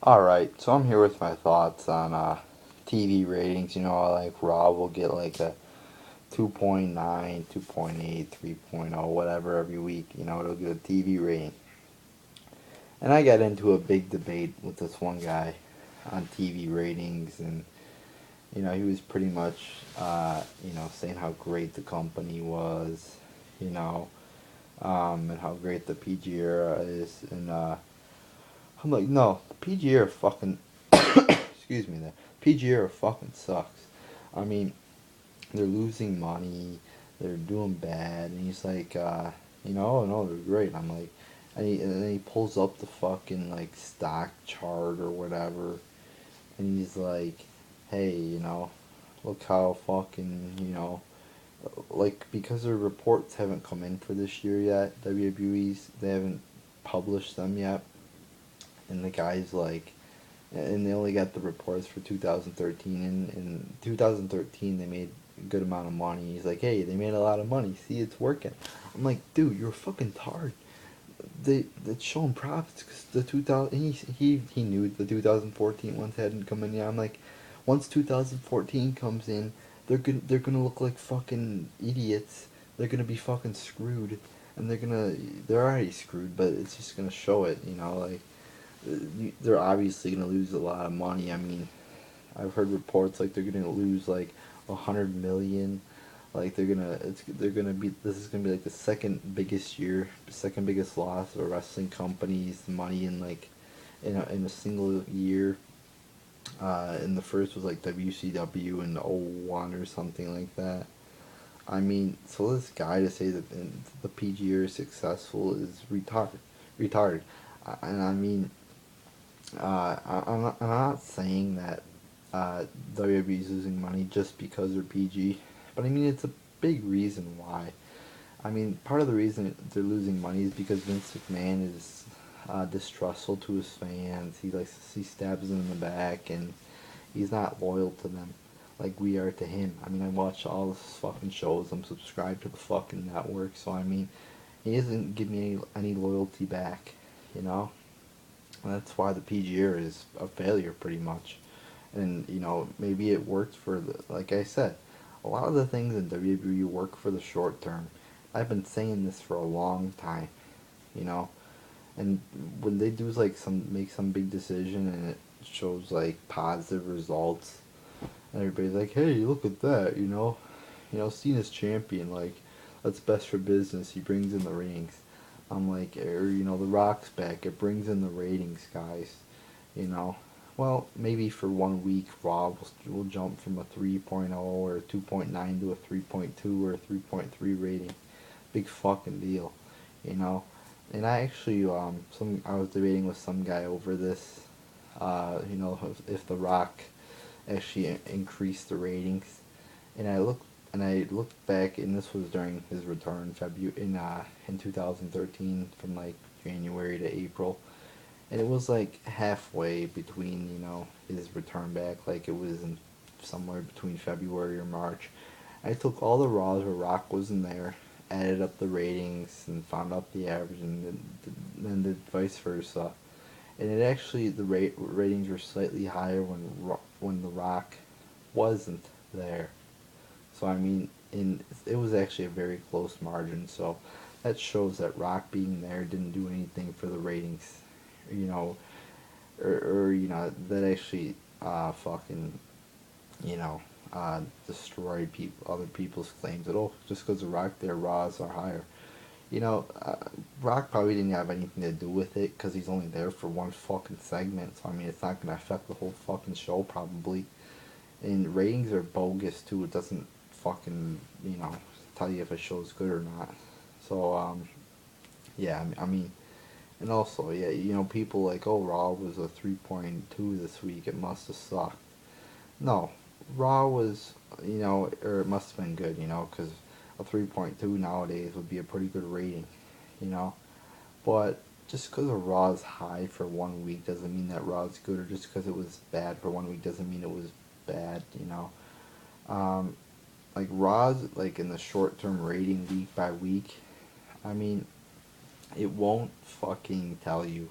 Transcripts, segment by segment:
Alright, so I'm here with my thoughts on TV ratings. Like Raw will get like a 2.9, 2.8, 3.0, whatever every week. It'll get a TV rating. And I got into a big debate with this one guy on TV ratings, and he was pretty much, saying how great the company was, you know, and how great the PG era is, and I'm like, no, the PG era fucking excuse me, the PG era fucking sucks. I mean, they're losing money, they're doing bad, and he's like, oh no, they're great. I'm like, and then he pulls up the fucking like stock chart or whatever, and he's like, hey, look how fucking, like because their reports haven't come in for this year yet, WWE's, they haven't published them yet, and the guy's like, and they only got the reports for 2013. And in 2013, they made a good amount of money. He's like, hey, they made a lot of money. See, it's working. I'm like, dude, you're fucking tard. It's showing profits because the 2000 he knew the 2014 ones hadn't come in yet. I'm like, once 2014 comes in, they're gonna look like fucking idiots. They're gonna be fucking screwed, and they're already screwed, but it's just gonna show it. Like they're obviously going to lose a lot of money. I mean, I've heard reports like they're going to lose like 100 million. Like they're gonna be, this is gonna be like the second biggest loss of a wrestling company's money in like in a single year. And the first was like WCW in '01 or something like that. I mean, so this guy to say that the PG is successful is retarded. And I mean, I'm not saying that WWE is losing money just because they're PG, but I mean it's a big reason why. I mean, part of the reason they're losing money is because Vince McMahon is distrustful to his fans. He stabs them in the back, and he's not loyal to them like we are to him. I mean, I watch all his fucking shows. I'm subscribed to the fucking network, so I mean, he doesn't give me any loyalty back, you know. And that's why the PG era is a failure, pretty much. And maybe it worked for like I said, a lot of the things in WWE work for the short term. I've been saying this for a long time, you know. And when they do like make some big decision and it shows like positive results, and everybody's like, hey, look at that, Cena's champion, like that's best for business. He brings in the ratings. I'm like, or The Rock's back. It brings in the ratings, guys. You know, well, maybe for 1 week, Raw will jump from a 3.0 or a 2.9 to a 3.2 or a 3.3 rating. Big fucking deal, you know. And I actually, I was debating with some guy over this, if The Rock actually increased the ratings. And I looked back, and this was during his return in 2013, from like January to April, and it was like halfway between his return back, like it was in somewhere between February or March. I took all the Raws where Rock wasn't there, added up the ratings, and found out the average, and then did vice versa. And it actually, the ratings were slightly higher when the Rock wasn't there. So I mean, it was actually a very close margin. So that shows that Rock being there didn't do anything for the ratings, you know, or that actually fucking you know destroyed other people's claims that, oh, just because of Rock their Raws are higher. Rock probably didn't have anything to do with it because he's only there for one fucking segment. So I mean, it's not gonna affect the whole fucking show probably. And ratings are bogus too. It doesn't fucking tell you if a show's good or not. So yeah, I mean, and also yeah, people like, oh, Raw was a 3.2 this week. It must have sucked. No, Raw was, or it must have been good, because a 3.2 nowadays would be a pretty good rating, you know. But just because a Raw is high for 1 week doesn't mean that Raw is good, or just because it was bad for 1 week doesn't mean it was bad, Um, like Raw's, like in the short term rating week by week, I mean, it won't fucking tell you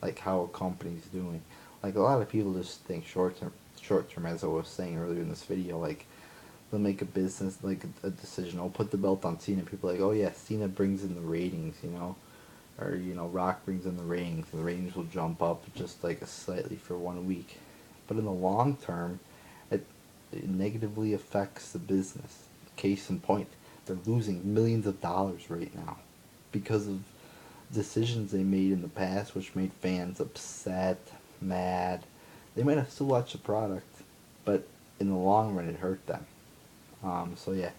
like how a company's doing. Like a lot of people just think short term, as I was saying earlier in this video. Like they'll make a business, like a decision. I'll put the belt on Cena. People are like, oh yeah, Cena brings in the ratings, or Rock brings in the ratings. The ratings will jump up just like slightly for 1 week, but in the long term, it, it negatively affects the business. Case in point, they're losing millions of dollars right now because of decisions they made in the past, which made fans upset, mad. They might have still watched the product, but in the long run, it hurt them. So yeah,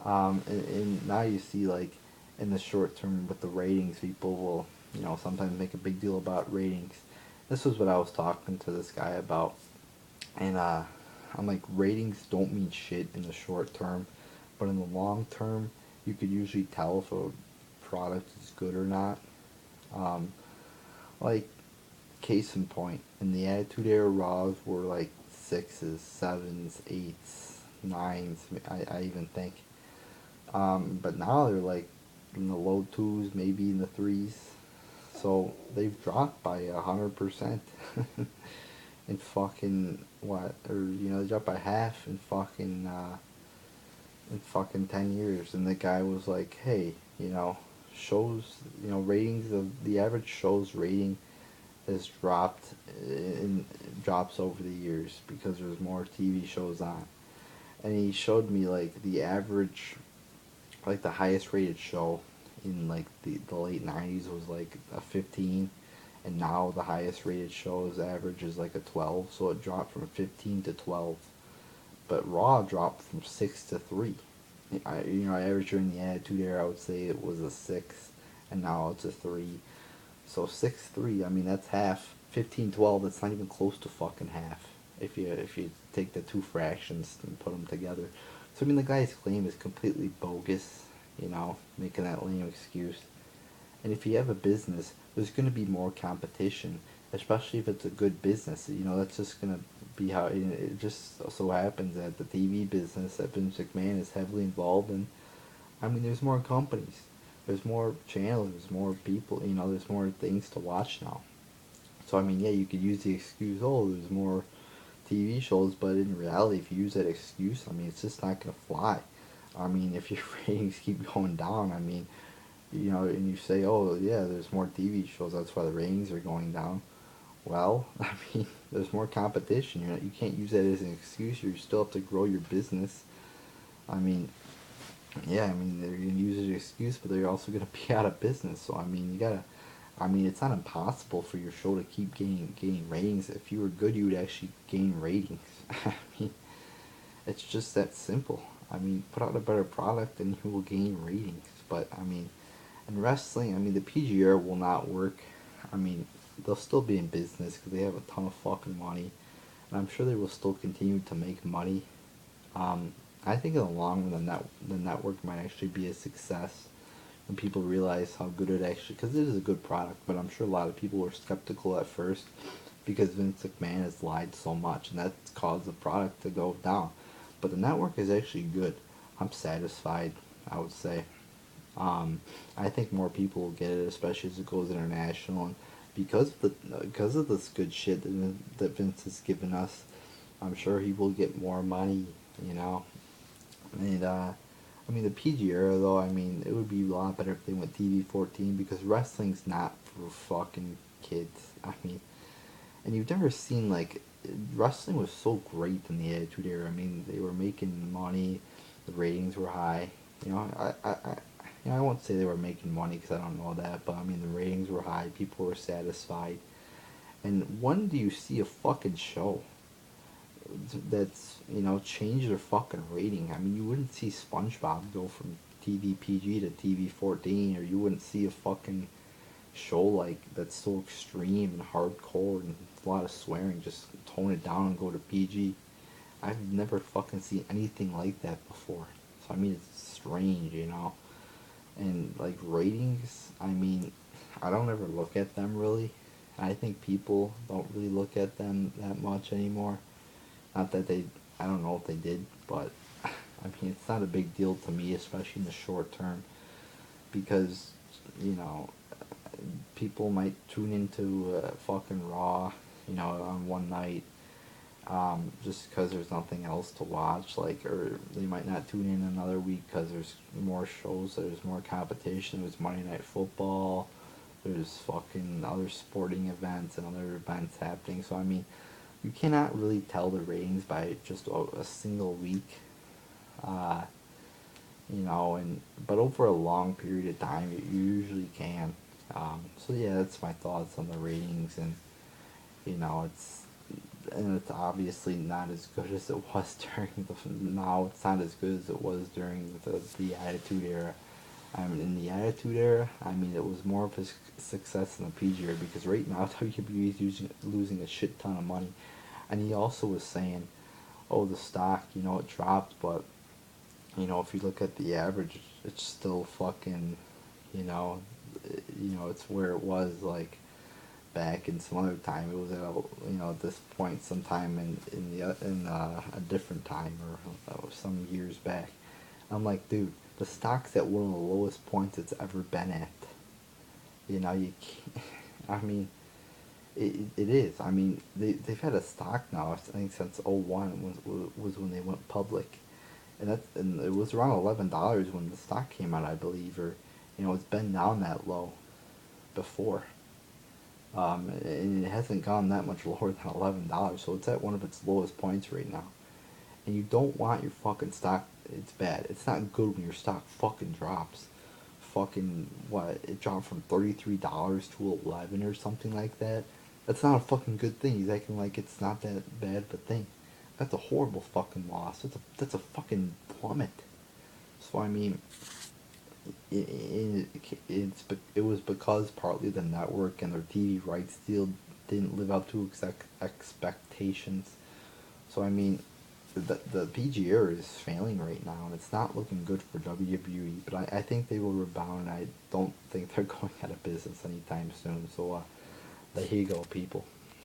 and now you see like in the short term with the ratings, people will sometimes make a big deal about ratings. This was what I was talking to this guy about, and I'm like, ratings don't mean shit in the short term, but in the long term, you could usually tell if a product is good or not. Um, like case in point, in the Attitude Era, Raws were like sixes, sevens, eights, nines. I even think. But now they're like in the low twos, maybe in the threes. So they've dropped by 100% in fucking what? Or they dropped by half in fucking 10 years. And the guy was like, hey, shows, ratings of the average show's rating has dropped in drops over the years because there's more TV shows on. And he showed me like the average, like the highest rated show in like the late 90s was like a 15, and now the highest rated show's average is like a 12, so it dropped from 15 to 12. But Raw dropped from 6 to 3. I average during the Attitude Era, I would say it was a 6, and now it's a 3. So 6-3, I mean that's half. 15-12, that's not even close to fucking half. If you take the two fractions and put them together. So I mean the guy's claim is completely bogus, making that lame excuse. And if you have a business, there's going to be more competition, especially if it's a good business. That's just going to be how it just so happens that the TV business that Vince McMahon is heavily involved in. I mean, there's more companies, there's more channels, there's more people, there's more things to watch now. So I mean, yeah, you could use the excuse, oh, there's more TV shows, but in reality, if you use that excuse, I mean, it's just not gonna fly. I mean, if your ratings keep going down, I mean, and you say, oh yeah, there's more TV shows, that's why the ratings are going down. Well, I mean, there's more competition. You can't use that as an excuse. You still have to grow your business. I mean, yeah, I mean, they're gonna use it as an excuse, but they're also gonna be out of business. So I mean, you gotta. I mean, it's not impossible for your show to keep gaining ratings. If you were good, you would actually gain ratings. I mean, it's just that simple. I mean, put out a better product and you will gain ratings. But I mean, in wrestling, I mean, the PG era will not work. I mean, they'll still be in business because they have a ton of fucking money, and I'm sure they will still continue to make money. I think in the long run, the network might actually be a success when people realize how good it actually, because it is a good product, but I'm sure a lot of people were skeptical at first because Vince McMahon has lied so much, and that's caused the product to go down. But the network is actually good. I'm satisfied, I would say. I think more people will get it, especially as it goes international, and because of this good shit that Vince has given us, I'm sure he will get more money, you know. And I mean the PG era though, I mean it would be a lot better if they went TV-14 because wrestling's not for fucking kids. I mean, and you've never seen like wrestling was so great in the Attitude Era. I mean, they were making money, the ratings were high. You know, I won't say they were making money because I don't know that, but I mean the ratings were high, people were satisfied. And when do you see a fucking show that's changed their fucking rating? I mean, you wouldn't see SpongeBob go from TV PG to TV 14, or you wouldn't see a fucking show like that's so extreme and hardcore and a lot of swearing just tone it down and go to PG. I've never fucking seen anything like that before. So I mean, it's strange, And like ratings, I mean, I don't ever look at them really. I think people don't really look at them that much anymore. Not that they, I don't know if they did, but I mean, it's not a big deal to me, especially in the short term, because, people might tune into fucking Raw, on one night, just because there's nothing else to watch, like, or they might not tune in another week because there's more shows, there's more competition, there's Monday Night Football, there's fucking other sporting events and other events happening. So I mean, you cannot really tell the ratings by just a single week, uh, and but over a long period of time, you usually can. So yeah, that's my thoughts on the ratings, and it's obviously not as good as it was during now it's not as good as it was during the Attitude Era. I mean, in the Attitude Era, I mean, it was more of a success than the PG era, because right now WWE is losing a shit ton of money. And he also was saying, oh, the stock, it dropped, but if you look at the average, it's still fucking, you know, it's where it was, like, back in some other time. It was at at this point sometime in a different time, or some years back. I'm like, dude, the stock's at one of the lowest points it's ever been at. You can't. I mean, it is. I mean, they've had a stock now, I think, since '01 was when they went public, and it was around $11 when the stock came out, I believe, or it's been down that low before. And it hasn't gone that much lower than $11, so it's at one of its lowest points right now. And you don't want your fucking stock. It's bad. It's not good when your stock fucking drops. Fucking what? It dropped from $33 to 11 or something like that. That's not a fucking good thing. He's acting like it's not that bad of a thing. That's a horrible fucking loss. That's a fucking plummet. So I mean, it was because partly the network and their TV rights deal didn't live up to expectations. So I mean, the PG era is failing right now, and it's not looking good for WWE. But I think they will rebound. I don't think they're going out of business anytime soon. So there you go, people.